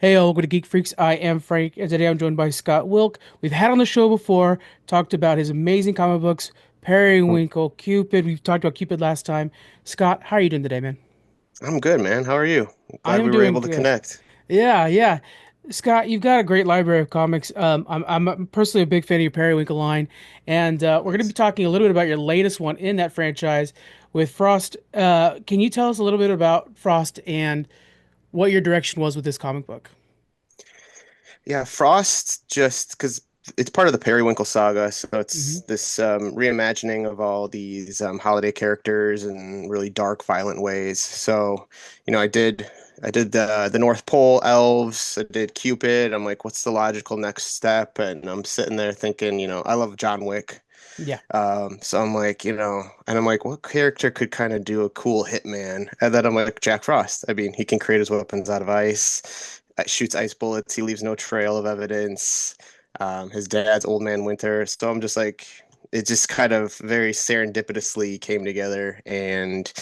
Hey, welcome to Geek Freaks. I am Frank, and today I'm joined by Scott Wilke. We've had on the show before, talked about his amazing comic books, Periwinkle, Cupid. We've talked about Cupid last time. Scott, how are you doing today, man? I'm good, man. How are you? I Glad am we were doing able to good. connect. Yeah, yeah. Scott, you've got a great library of comics. I'm personally a big fan of your Periwinkle line, and we're going to be Thanks. talking a little bit about your latest one in that franchise with Frost. Can you tell us a little bit about Frost and what your direction was with this comic book? Yeah, Frost just because it's part of the Periwinkle Saga, so Hmm. it's this reimagining of all these holiday characters in really dark, violent ways. So, I did the North Pole elves, I did Cupid. I'm like, what's the logical next step? And I'm sitting there thinking, I love John Wick. Yeah. So I'm like, and I'm like, what character could kind of do a cool hitman? And then I'm like, Jack Frost. I mean, he can create his weapons out of ice, shoots ice bullets, he leaves no trail of evidence. His dad's Old Man Winter. So I'm just like, it just kind of very serendipitously came together. And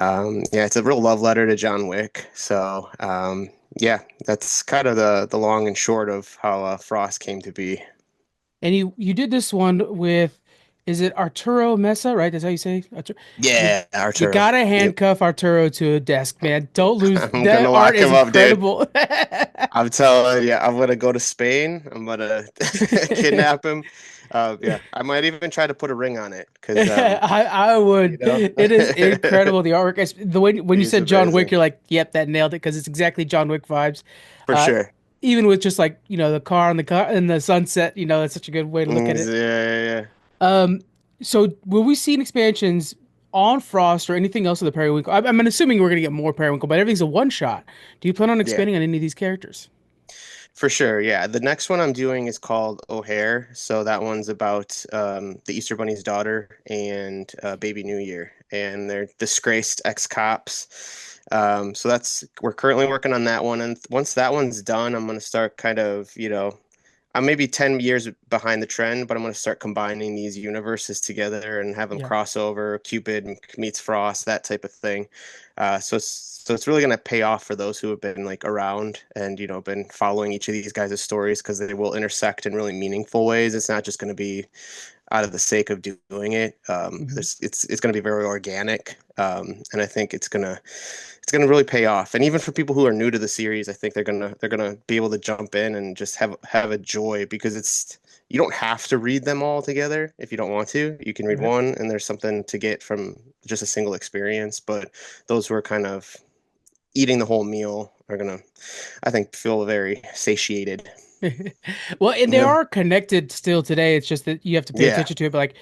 yeah, it's a real love letter to John Wick. So yeah, that's kind of the long and short of how Frost came to be. And you did this one with, is it Arturo Meza, right? That's how you say Arturo. You Yeah, you Arturo. gotta Yep. handcuff Arturo to a desk, man. Don't lose. I'm That gonna art lock is him up, dude. incredible. I'm telling you, I'm gonna go to Spain. I'm gonna kidnap him. Yeah, I might even try to put a ring on it because, I would. It is incredible the artwork. The way when you he's said John Wick, amazing you're like, yep, that nailed it because it's exactly John Wick vibes. for Uh, sure. Even with just like the car on the car in the sunset, that's such a good way to look at Yeah, it. yeah, yeah. Um, so will we see expansions on Frost or anything else of the Periwinkle? I'm assuming we're gonna get more Periwinkle, but everything's a one shot. Do you plan on Yeah, expanding on any of these characters? for sure. Yeah, the next one I'm doing is called O'Hare. So that one's about the Easter Bunny's daughter and Baby New Year, and they're disgraced ex-cops. So that's we're currently working on that one, and once that one's done, I'm gonna start kind of, I'm maybe 10 years behind the trend, but I'm going to start combining these universes together and have them Yeah. crossover, Cupid meets Frost, that type of thing. So it's really going to pay off for those who have been like around and been following each of these guys' stories because they will intersect in really meaningful ways. It's not just going to be out of the sake of doing it. Hmm. It's going to be very organic, and I think it's gonna really pay off. And even for people who are new to the series, I think they're gonna be able to jump in and just have a joy because it's you don't have to read them all together if you don't want to. You can read Right. one, and there's something to get from just a single experience. But those who are kind of eating the whole meal are gonna, I think, feel very satiated. Well, and they Yeah, are connected still today. It's just that you have to pay yeah, attention to it. But like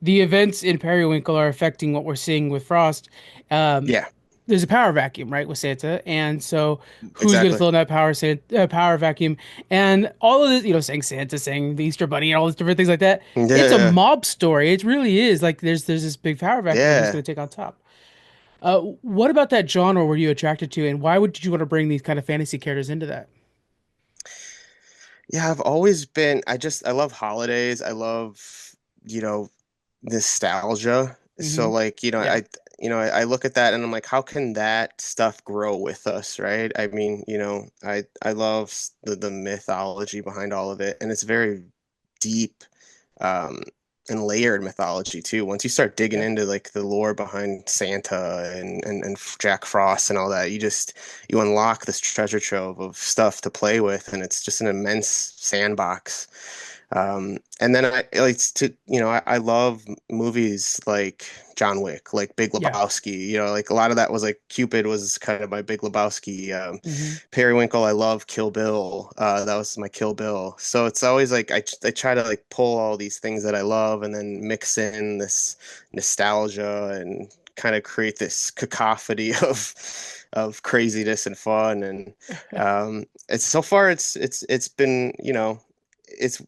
the events in Periwinkle are affecting what we're seeing with Frost. Um, yeah, there's a power vacuum, right, with Santa, and so who's going to exactly. fill in that power vacuum? And all of this, saying Santa, saying the Easter Bunny, and all these different things like that. It's a Yeah, mob story. It really is. Like there's this big power vacuum, and who's yeah, going to take on top? What about that genre were you attracted to, and why would you want to bring these kind of fantasy characters into that? yeah. I've always been. I love holidays. I love you know nostalgia. Hmm. So like, Yeah. I look at that and I'm like, how can that stuff grow with us, right? I mean, I love the mythology behind all of it, and it's very deep um and layered mythology too. Once you start digging Yeah. into like the lore behind Santa and Jack Frost and all that, you unlock this treasure trove of stuff to play with, and it's just an immense sandbox. And then I love movies like John Wick, like Big Yeah. Lebowski. Like a lot of that was like Cupid was kind of my Big Lebowski. Hmm. Periwinkle, I love Kill Bill. That was my Kill Bill. So it's always like I try to like pull all these things that I love and then mix in this nostalgia and kind of create this cacophony of craziness and fun. And it's so far it's been it's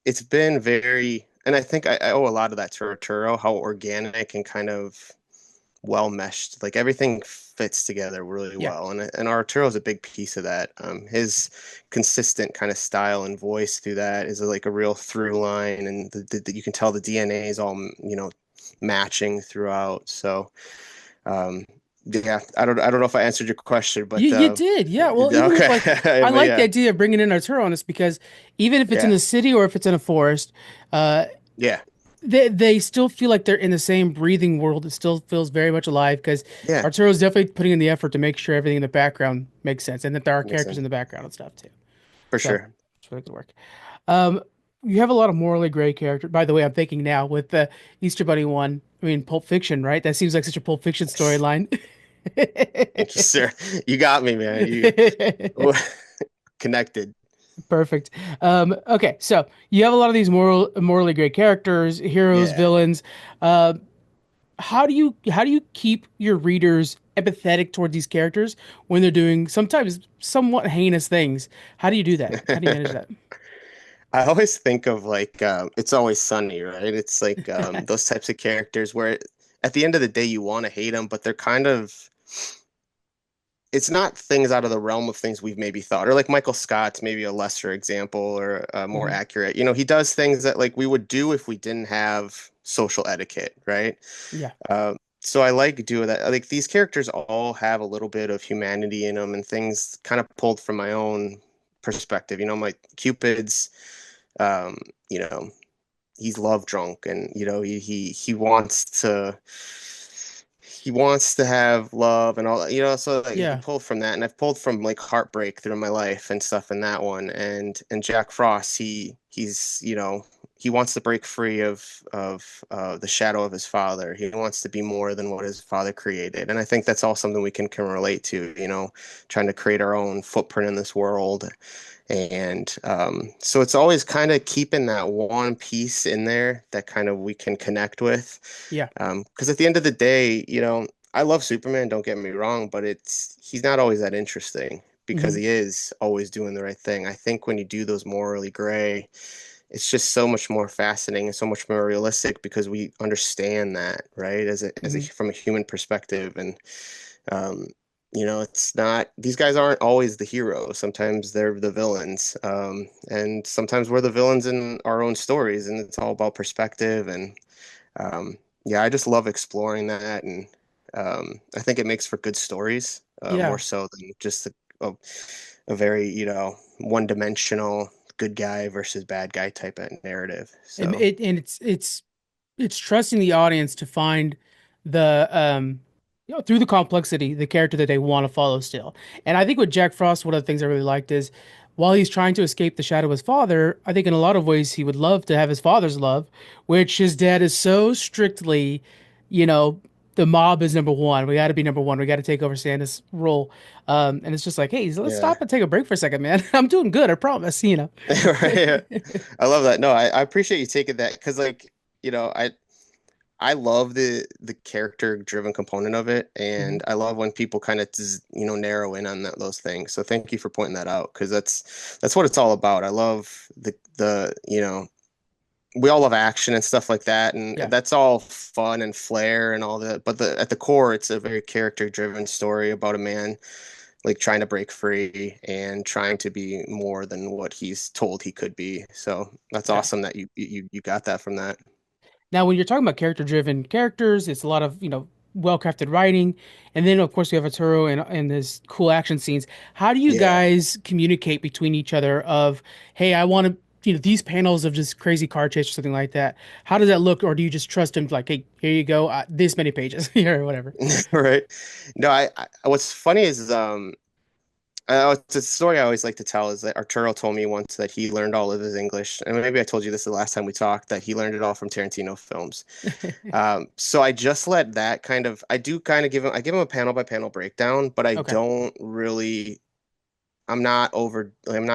it's been very, and I think I owe a lot of that to Arturo, how organic and kind of well meshed. Like everything fits together really Yeah. well, and Arturo is a big piece of that. His consistent kind of style and voice through that is like a real through line, and you can tell the DNA is all matching throughout. So um, yeah, I don't know if I answered your question, You but you did, yeah. Well, even with okay, like, I but like the yeah, idea of bringing in Arturo on this because even if it's in yeah, the city or if it's in a forest, uh, yeah, they still feel like they're in the same breathing world. It still feels very much alive because yeah, Arturo's definitely putting in the effort to make sure everything in the background makes sense and that there are makes characters sense in the background and stuff too. for So sure. it's really good work. Um, you have a lot of morally gray characters. By the way, I'm thinking now with the Easter Bunny one. I mean, Pulp Fiction, right? That seems like such a Pulp Fiction storyline. Thank you, sir. You got me, man. You connected. Perfect. Okay, so you have a lot of these morally great characters, heroes, Yeah. villains. How do you keep your readers empathetic toward these characters when they're doing sometimes somewhat heinous things? How do you do that? How do you manage that? I always think of like It's Always Sunny, right? It's like those types of characters where at the end of the day you want to hate them, but they're kind of it's not things out of the realm of things we've maybe thought. Or like Michael Scott's maybe a lesser example or more Hmm. accurate. You know, he does things that like we would do if we didn't have social etiquette, right? Yeah, So I like doing that. Like these characters all have a little bit of humanity in them and things kind of pulled from my own perspective. You know, my Cupid's, um, you know, he's love drunk and he wants to have love and all that, so like he yeah, pulled from that, and I've pulled from like heartbreak through my life and stuff in that one. And Jack Frost, he wants to break free of the shadow of his father. He wants to be more than what his father created, and I think that's all something we can relate to, trying to create our own footprint in this world. And so it's always kind of keeping that one piece in there that kind of we can connect with. yeah. Because at the end of the day, I love Superman, don't get me wrong, but he's not always that interesting because Hmm. he is always doing the right thing. I think when you do those morally gray, it's just so much more fascinating and so much more realistic because we understand that, right? As a Hmm. from a human perspective. And um, it's not, these guys aren't always the heroes. Sometimes they're the villains. And sometimes we're the villains in our own stories, and it's all about perspective. And um, yeah, I just love exploring that. And I think it makes for good stories, more Yeah. so than just a very, one-dimensional good guy versus bad guy type of narrative. And So, it's trusting the audience to find the through the complexity the character that they want to follow still. And I think with Jack Frost, one of the things I really liked is while he's trying to escape the shadow of his father, I think in a lot of ways he would love to have his father's love, which his dad is so strictly, you know, the mob is number one. We got to be number one. We got to take over Santa's role. And it's just like, hey, let's yeah. stop and take a break for a second, man. I'm doing good, I promise, you know. Right. I love that. No, I appreciate you taking that because, like, you know, I love the character driven component of it, Mhm. and I love when people kind of narrow in on those things. So thank you for pointing that out because that's what it's all about. I love the we all love action and stuff like that, and Yeah. that's all fun and flair and all that. But at the core, it's a very character driven story about a man like trying to break free and trying to be more than what he's told he could be. So that's Yeah. awesome that you got that from that. Now, when you're talking about character-driven characters, it's a lot of, well-crafted writing. And then, of course, we have Arturo and his cool action scenes. How do you Yeah. guys communicate between each other of, hey, I want to, these panels of just crazy car chase or something like that. How does that look? Or do you just trust him like, hey, here you go, this many pages or whatever? Right. No, what's funny is it's a story I always like to tell is that Arturo told me once that he learned all of his English, and maybe I told you this the last time we talked, that he learned it all from Tarantino films. So I just let that I do kind of I give him a panel by panel breakdown, but I Okay. don't really, I'm not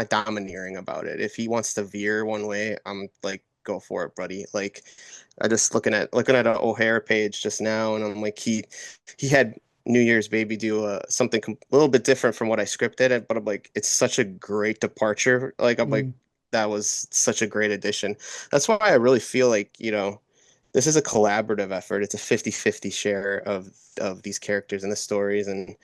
domineering about it. If he wants to veer one way, I'm like, go for it, buddy. Like, I just looking at an O'Hare page just now, and I'm like, he had New Year's Baby do something a little bit different from what I scripted, but I'm like, it's such a great departure. Like, I'm like, Mm, that was such a great addition. That's why I really feel like, this is a collaborative effort. It's a 50-50 share of these characters and the stories, and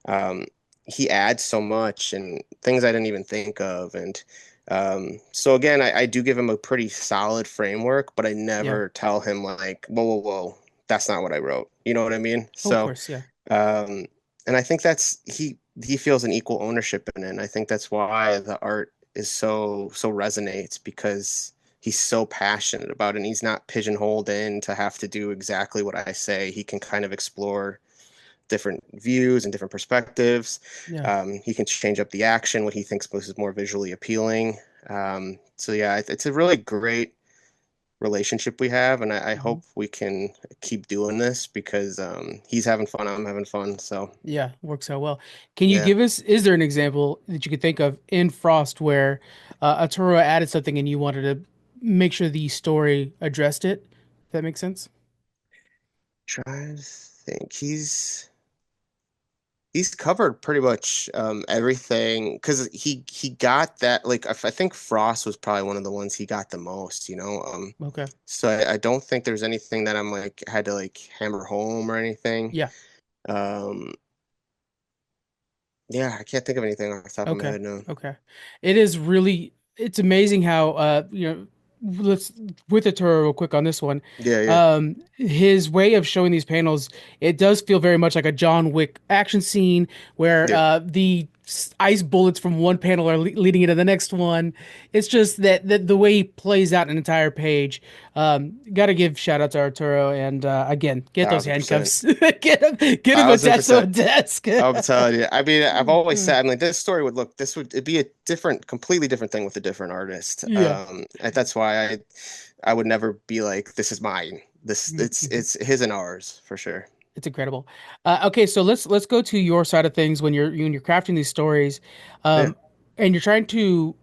um, he adds so much and things I didn't even think of. And so again, I do give him a pretty solid framework, but I yeah. never tell him like, whoa, whoa, whoa, that's not what I wrote. You know what I mean? Oh, of So course. Yeah. Um, and I think he feels an equal ownership in it. And I think that's why the art is so resonates because he's so passionate about it and he's not pigeonholed in to have to do exactly what I say. He can kind of explore different views and different perspectives. Yeah. He can change up the action, what he thinks is more visually appealing. So yeah, it's a really great relationship we have, and I Mhm. hope we can keep doing this because he's having fun, I'm having fun. So Yeah, works out well. Can you yeah, give us, is there an example that you could think of in Frost where Arturo added something and you wanted to make sure the story addressed it? If that makes sense? try to think. He's covered pretty much everything because he got that like I think Frost was probably one of the ones he got the most, you know. Okay. So I don't think there's anything that I'm like had to like hammer home or anything. Yeah. Um, yeah, I can't think of anything off the top of my Okay. head. No. Okay. It is really, it's amazing how let's with the tour real quick on this one. Yeah, yeah, His way of showing these panels, it does feel very much like a John Wick action scene where yeah. the ice bullets from one panel are leading into the next one. It's just that the way he plays out an entire page. Got to give shout out to Arturo and again, get those 1,000%. handcuffs, get him Thousand attached to a percent. desk. I'm telling you. I mean, I've always said, I'm like, this story would look, this would it'd be a different, completely different thing with a different artist. Yeah. And that's why I would never be like, this is mine. This Mhm. it's his and ours for sure. It's incredible. Okay, so let's go to your side of things when you're crafting these stories, Yeah. um, and you're trying to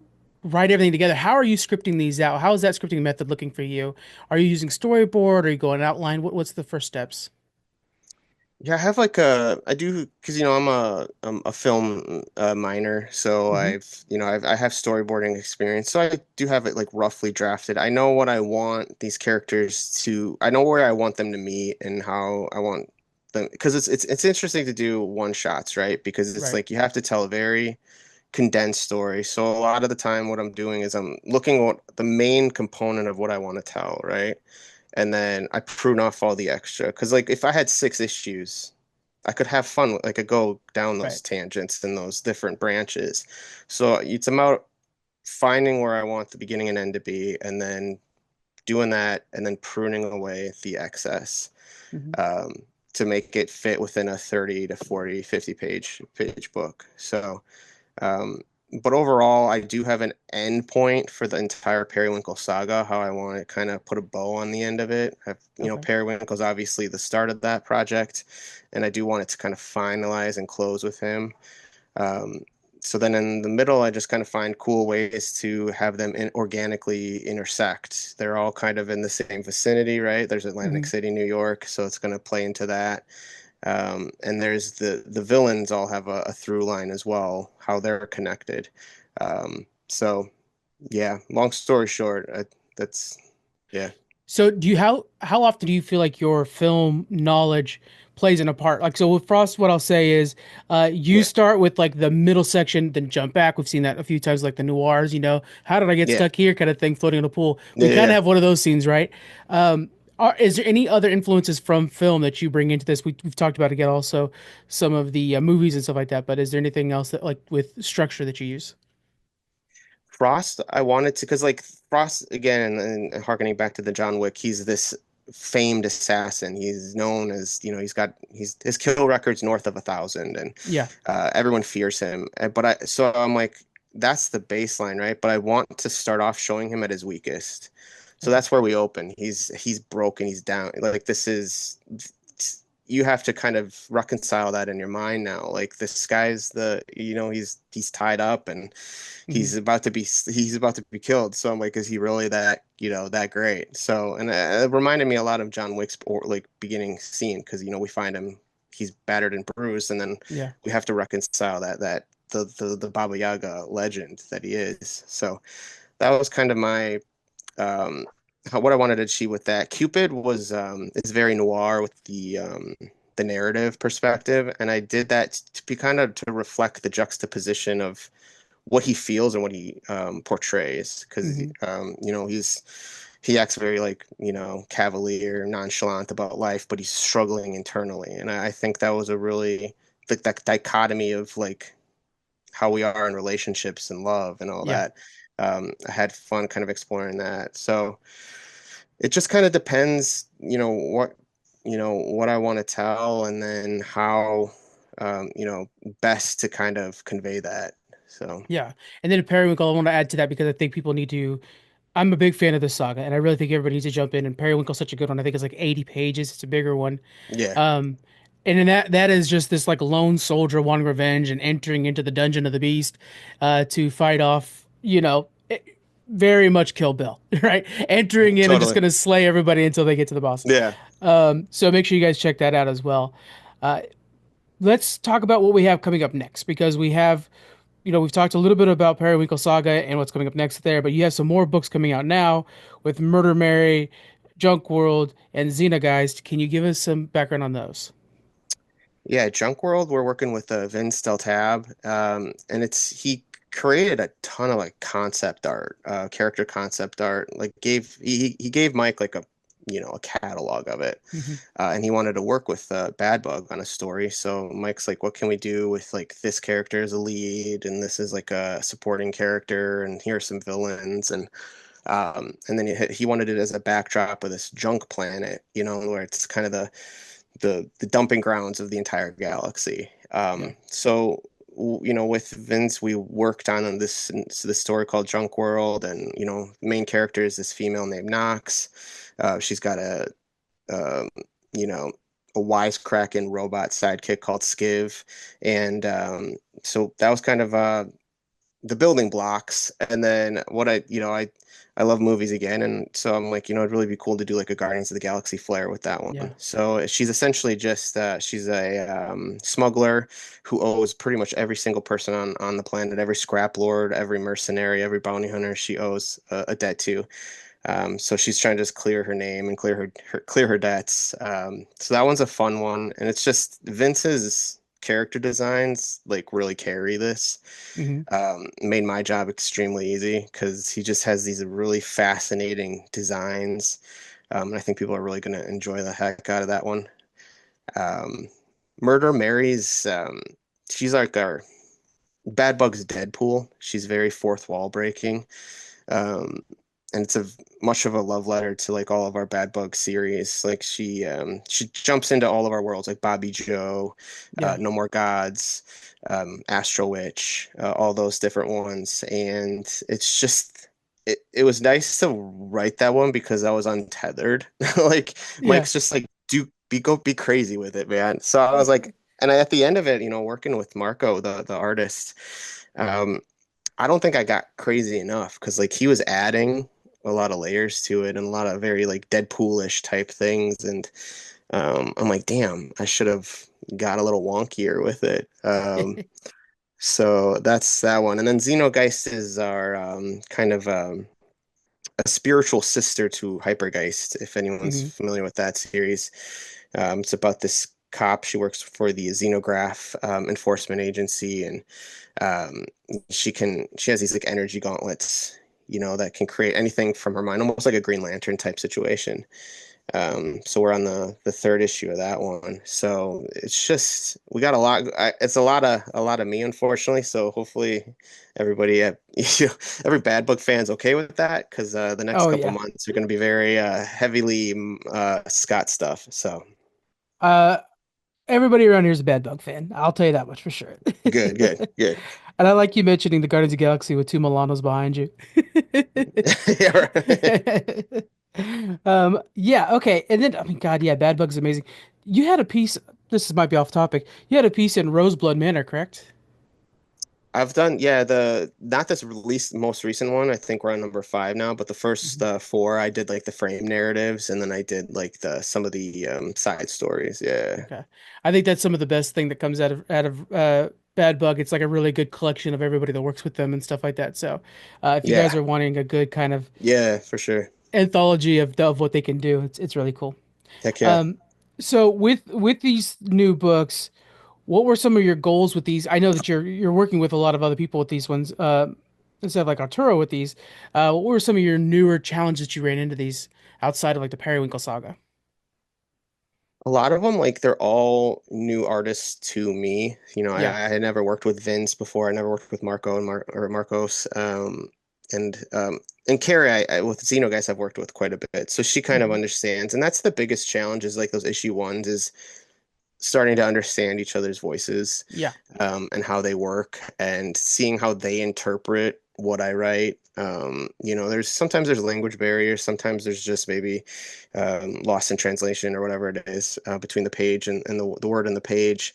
write everything together. How are you scripting these out? How is that scripting method looking for you? Are you using storyboard? Are you going outline? What's the first steps? Yeah, I have like I do because I'm a film minor, so Hmm. I have storyboarding experience, so I do have it like roughly drafted. I know what I want these characters to, I know where I want them to meet and how I want them because it's interesting to do one shots, right? Because it's Right, like you have to tell a very condensed story. So a lot of the time, what I'm doing is I'm looking at the main component of what I want to tell, right? And then I prune off all the extra. Because like if I had 6 issues, I could have fun. I could go down right. those tangents and those different branches. So it's about finding where I want the beginning and end to be, and then doing that, and then pruning away the excess Hmm. um, to make it fit within a 30 to 40, 50 page book. So um, but overall, I do have an end point for the entire Periwinkle saga, how I want to kind of put a bow on the end of it. Okay. Periwinkle's obviously the start of that project, and I do want it to kind of finalize and close with him. Um, so then in the middle, I just kind of find cool ways to have them organically intersect. They're all kind of in the same vicinity, right? There's Atlantic Hmm. City, New York, so it's going to play into that. And there's the villains all have a through line as well, how they're connected. So yeah, long story short, that's yeah, So do you how often do you feel like your film knowledge plays in a part? Like so with Frost, what I'll say is you yeah, start with like the middle section, then jump back. We've seen that a few times, like the noirs, how did I get yeah, stuck here kind of thing floating in a pool. We yeah, kind of yeah. have one of those scenes, right? Is there any other influences from film that you bring into this? We've talked about again also some of the movies and stuff like that, but is there anything else that like with structure that you use? Frost, I wanted to because like Frost again, and harkening back to the John Wick, he's this famed assassin. He's known as he's his kill record's north of 1,000, and Yeah. everyone fears him. But I'm like, that's the baseline, right? But I want to start off showing him at his weakest. So Okay. that's where we open. He's broken. He's down. Like this is you have to kind of reconcile that in your mind now. Like this guy's he's tied up and Hmm. he's about to be killed. So I'm like, is he really that that great? So and it reminded me a lot of John Wick's like beginning scene because we find him he's battered and bruised, and then Yeah. we have to reconcile that the Baba Yaga legend that he is. So that was kind of my what I wanted to achieve with that. Cupid was is very noir with the narrative perspective, and I did that to be kind of to reflect the juxtaposition of what he feels and what he portrays because Hmm. he acts very like, cavalier, nonchalant about life, but he's struggling internally. And I think that was a really that dichotomy of like how we are in relationships and love and all Yeah. that. I had fun kind of exploring that. So it just kind of depends, what I want to tell, and then how, best to kind of convey that. So Yeah. And then Periwinkle, I want to add to that because I think people need to. I'm a big fan of this saga, and I really think everybody needs to jump in. And Periwinkle's such a good one. I think it's like 80 pages. It's a bigger one. yeah, Um, and then that is just this like lone soldier wanting revenge and entering into the dungeon of the beast, to fight off, very much Kill Bill, right? Entering in and just totally. gonna slay everybody until they get to the boss. Yeah. So make sure you guys check that out as well. Uh, let's talk about what we have coming up next because we have, we've talked a little bit about Periwinkle Saga and what's coming up next there, but you have some more books coming out now with Murder Mary, Junk World, and Xena Geist. Can you give us some background on those? Yeah, Junk World, we're working with Vince Del Tab, and he created a ton of like concept art, character concept art. Like he gave Mike like a catalog of it, Hmm. and he wanted to work with Bad Bug on a story. So Mike's like, what can we do with like this character as a lead, and this is like a supporting character, and here are some villains, and then he wanted it as a backdrop of this junk planet, where it's kind of the dumping grounds of the entire galaxy. Yeah. So with Vince, we worked on this story called Junk World, and the main character is this female named Nox. She's got um, you know a wisecracking robot sidekick called Skiv, and so that was kind of the building blocks. And then I love movies again, and so I'm like, it'd really be cool to do like a Guardians of the Galaxy flair with that Yeah. one. So she's essentially just she's a smuggler who owes pretty much every single person on the planet, every scrap lord, every mercenary, every bounty hunter, she owes a debt to. So she's trying to just clear her name and clear her debts. So that one's a fun one, and it's just Vince's character designs like really carry this. Hmm. Made my job extremely easy because he just has these really fascinating designs. And I think people are really going to enjoy the heck out of that one. Um, Murder Mary's, she's like our Bad Bug's Deadpool. She's very fourth wall breaking. Um, and it's a much of a love letter to like all of our Bad Bug series. Like she jumps into all of our worlds, like Bobby Joe, Yeah. No More Gods, Astro Witch, all those different ones. And it's just it was nice to write that one because I was untethered. Like Yeah. Mike's just like be crazy with it, man. So I was like, and at the end of it, working with Marco, the artist, um, I don't think I got crazy enough because like he was adding a lot of layers to it and a lot of very like Deadpoolish type things, and I'm like, damn, I should have got a little wonkier with it. So that's that one, and then Xenogeist is our kind of a spiritual sister to Hypergeist, if anyone's Hmm. familiar with that series. It's about this cop. She works for the Xenograph enforcement agency, and um, she has these like energy gauntlets, that can create anything from her mind, almost like a Green Lantern type situation. So we're on the third issue of that one. So it's just we got a lot. It's a lot of me, unfortunately. So hopefully everybody at every Bad Book fan's okay with that because the next Oh couple yeah. months are going to be very heavily Scott stuff. So Uh, everybody around here is a Bad Bug fan. I'll tell you that much for sure. good, good, good. And I like you mentioning the Guardians of the Galaxy with two Milanos behind you. Yeah, right. Yeah, okay. And then, I mean, God, yeah, Bad Bug's amazing. You had a piece, might be off topic. You had a piece in Roseblood Manor, correct? I've done, yeah, the not this release most recent one. I think we're on number 5 now, but the first Mhm. four I did like the frame narratives, and then I did like the some of the side stories. Yeah, Okay. I think that's some of the best thing that comes out of Bad Bug. It's like a really good collection of everybody that works with them and stuff like that. So, if you guys yeah, are wanting a good kind of yeah, for sure. anthology of what they can do, it's really cool. Heck yeah. Um, so with these new books, what were some of your goals with these? I know that you're working with a lot of other people with these ones. instead of like Arturo with these, what were some of your newer challenges that you ran into these outside of like the Periwinkle Saga? A lot of them, like they're all new artists to me. Yeah. I had never worked with Vince before. I never worked with Marco and Marcos. And and Carrie, with Xeno Geist, I've worked with quite a bit, so she kind of Hmm. understands. And that's the biggest challenge is like those issue ones is starting to understand each other's voices, Yeah. and how they work and seeing how they interpret what I write. There's language barriers. Sometimes there's just maybe lost in translation or whatever it is between the page and the word in the page.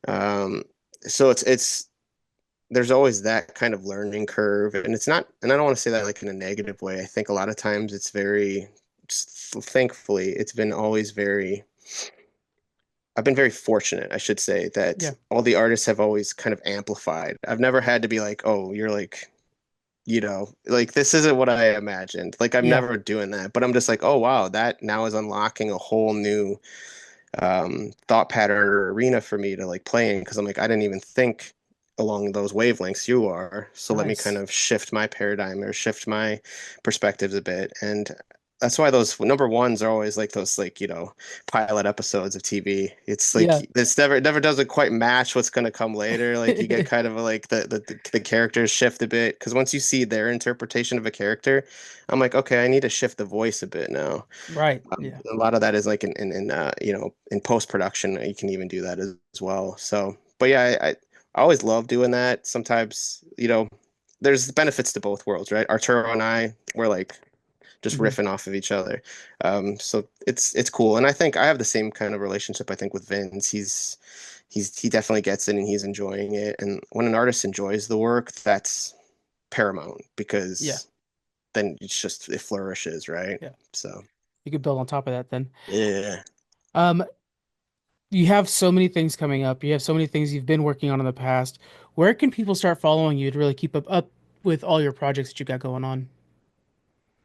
Um, so it's there's always that kind of learning curve, and it's not, and I don't want to say that like in a negative way. I think a lot of times it's very, thankfully, it's been always very I've been very fortunate, I should say, that Yeah. all the artists have always kind of amplified. I've never had to be like, oh, you're like, like this isn't what I imagined. Like I'm Yeah. never doing that, but I'm just like, oh wow, that now is unlocking a whole new thought pattern or arena for me to like play in because I'm like, I didn't even think along those wavelengths you are. So let me kind Nice. of shift my paradigm or shift my perspectives a bit. And that's why those number ones are always like those like, pilot episodes of TV. It's like Yeah. this never doesn't quite match what's going to come later. Like you get kind of like the characters shift a bit because once you see their interpretation of a character, I'm like, okay, I need to shift the voice a bit now. Right. Yeah. A lot of that is like in post production. You can even do that as well. So, but yeah, I always love doing that. Sometimes there's benefits to both worlds, right? Arturo and I were like just Hmm. riffing off of each other. So it's cool, and I think I have the same kind of relationship. I think with Vince, he definitely gets it and he's enjoying it. And when an artist enjoys the work, that's paramount Yeah. because then it flourishes, right? Yeah. So. You could build on top of that then. Yeah, Um, you have so many things coming up. You have so many things you've been working on in the past. Where can people start following you to really keep up with all your projects that you got going on?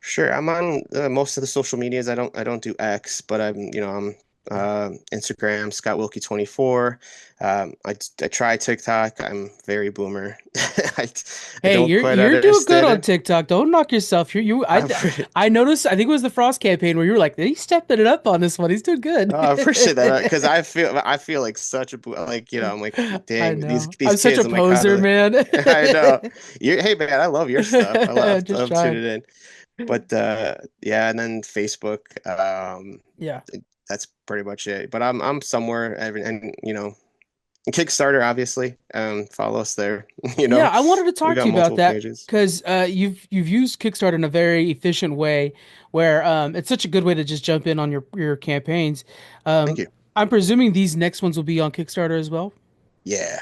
sure. I'm on most of the social medias. I don't do X, but I'm Yeah. Instagram, Scott Wilke 24. I try TikTok. I'm very boomer. I I Hey, don't you're quite you're doing good understand on it. TikTok. Don't knock yourself. I'm pretty, I noticed. I think it was the Frost campaign where you were like, he's stepping it up on this one. He's doing good. I appreciate that because I feel like such a I'm like, I dang, these know. these I'm such a kids. I'm like, how poser, do man. they? I know. Hey man, I love your stuff. I Just love trying. tuning in. But yeah, and then Facebook. Yeah. That's pretty much it. But I'm somewhere, and Kickstarter, obviously. Follow us there. You Yeah, know, I wanted to we talk to got you about multiple that pages. because you've used Kickstarter in a very efficient way where it's such a good way to just jump in on your campaigns. Thank Um, you. I'm presuming these next ones will be on Kickstarter as well. Yeah,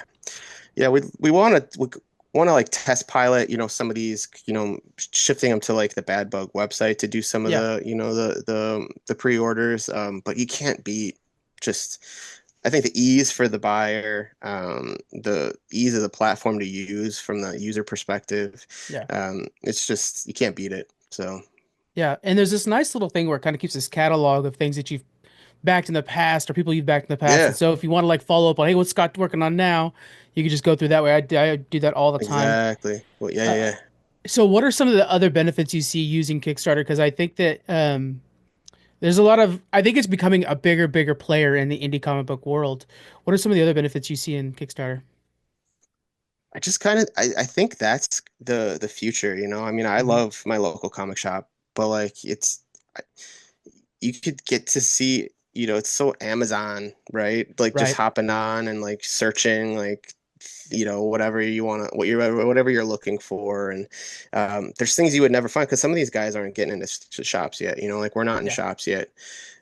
yeah. We want to like test pilot. Some of these. Shifting them to like the Bad Bug website to do some of Yeah, the pre-orders. But you can't beat just. I think the ease for the buyer, the ease of the platform to use from the user perspective, yeah. it's just you can't beat it. So Yeah, and there's this nice little thing where it kind of keeps this catalog of things that you've backed in the past or people you've backed in the past. And yeah, so if you want to like follow up on, hey, what's Scott working on now? You can just go through that way. I do that all the time. exactly. Well, yeah, yeah, Uh, yeah. so what are some of the other benefits you see using Kickstarter? Because I think that there's a lot of, I think it's becoming a bigger player in the indie comic book world. What are some of the other benefits you see in Kickstarter? I think that's the future, I mean, I Hmm. love my local comic shop, but like you could get to see, it's so Amazon, right? Like just Right. hopping on and like searching like whatever you want to whatever you're looking for, and there's things you would never find because some of these guys aren't getting into shops yet, like we're not in Yeah. shops yet.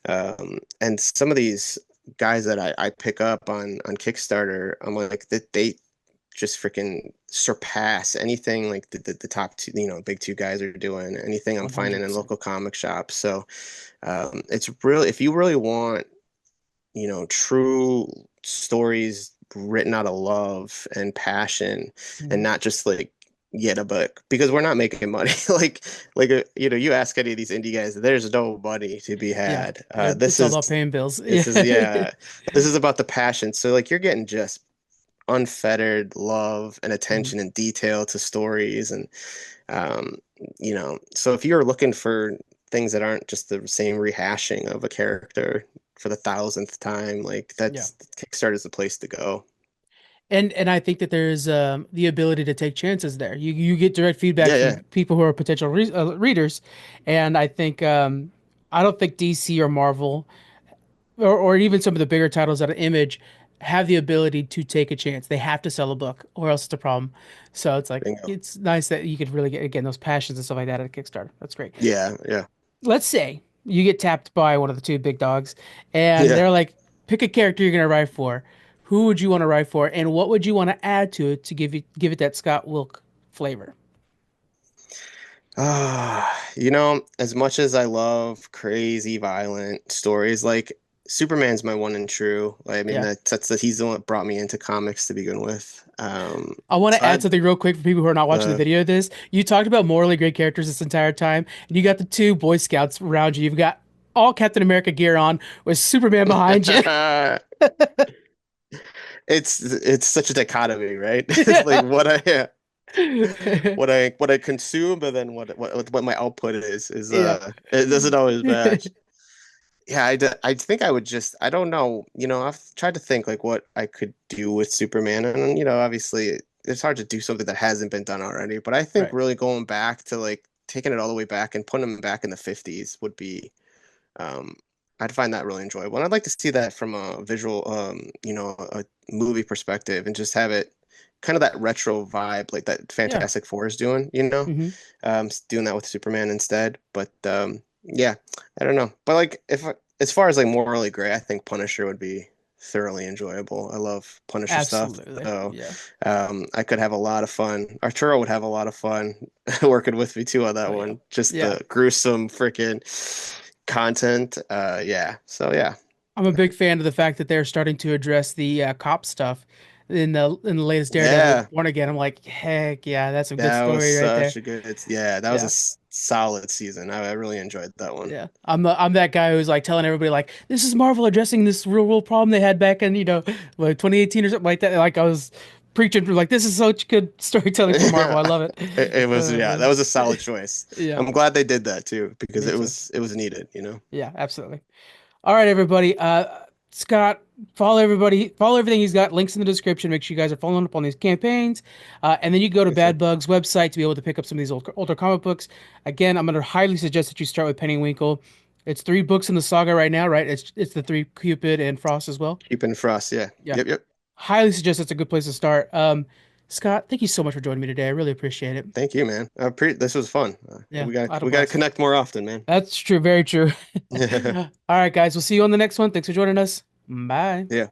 And some of these guys that I pick up on Kickstarter, I'm like that they just freaking surpass anything like the top two, big two guys are doing, anything I'm finding in 100%. local comic shops. So it's really, if you really want, true stories written out of love and passion and Mhm. not just like get a book because we're not making money. You ask any of these indie guys, there's no money to be Yeah. had. It's all about paying bills. This is, Yeah. yeah, this is about the passion. So like you're getting just unfettered love and Mhm. attention and detail to stories. And um, so if you're looking for things that aren't just the same rehashing of a character for the thousandth time, like Yeah. that's Kickstarter is the place to go. And I think that there's the ability to take chances there. You get direct feedback Yeah, yeah. from people who are potential readers, and I don't think DC or Marvel or even some of the bigger titles out of Image have the ability to take a chance. They have to sell a book, or else it's a problem. So it's like Bingo. it's nice that you could really get again those passions and stuff like that at a Kickstarter. That's great. Yeah, yeah. Let's say you get tapped by one of the two big dogs, and Yeah. they're like, pick a character you're gonna write for. Who would you want to write for, and what would you want to add to it to give it that Scott Wilke flavor? As much as I love crazy violent stories, like Superman's my one and true. I mean, Yeah. that's that he's the one that brought me into comics to begin with. I want So to add I something real quick for people who are not watching the the video of this. You talked about morally great characters this entire time, and you got the two Boy Scouts around you. You've got all Captain America gear on with Superman behind you. it's such a dichotomy, right? It's like what I consume, but then what my output is Yeah. it doesn't always match. Yeah, I think I would just, I don't know. I've tried to think like what I could do with Superman, and obviously it's hard to do something that hasn't been done already. But I think Right. really going back to like taking it all the way back and putting him back in the 50s would be, um, I'd find that really enjoyable. And I'd like to see that from a visual, a movie perspective, and just have it kind of that retro vibe, like that Yeah. Fantastic Four is doing, Hmm. doing that with Superman instead. But yeah, I don't know. But like, if as far as like morally gray, I think Punisher would be thoroughly enjoyable. I love Punisher stuff, Absolutely. so Yeah. I could have a lot of fun. Arturo would have a lot of fun working with me too on Oh that yeah. one. Just Yeah. the gruesome freaking content. Yeah. So yeah, I'm a big fan of the fact that they're starting to address the cop stuff in the latest Daredevil yeah. Born Again. I'm like, heck yeah, that's some good That was story right there. such a yeah. That was a Yeah. solid season. I really enjoyed that one. Yeah, I'm that guy who's like telling everybody like this is Marvel addressing this real world problem they had back in like 2018 or something like that. Like I was preaching for like this is such good storytelling for Marvel. I love it. It was, yeah, that was a solid choice. Yeah, I'm glad they did that too because me too. it was needed. Yeah, absolutely. All right, everybody. Scott, follow everybody. Follow everything he's got. Links in the description. Make sure you guys are following up on these campaigns. And then you go to Yes, sir. Bad Bug's website to be able to pick up some of these older comic books. Again, I'm going to highly suggest that you start with Pennywinkle. It's three books in the saga right now, right? It's the three Cupid and Frost as well. Keeping Frost, yeah. Yeah, Yep, yep. highly suggest it's a good place to start. Scott, thank you so much for joining me today. I really appreciate it. Thank you, man. This was fun. Yeah, I had a We gotta blast. connect more often, man. That's true. Very true. All right, guys. We'll see you on the next one. Thanks for joining us. Bye. Yeah.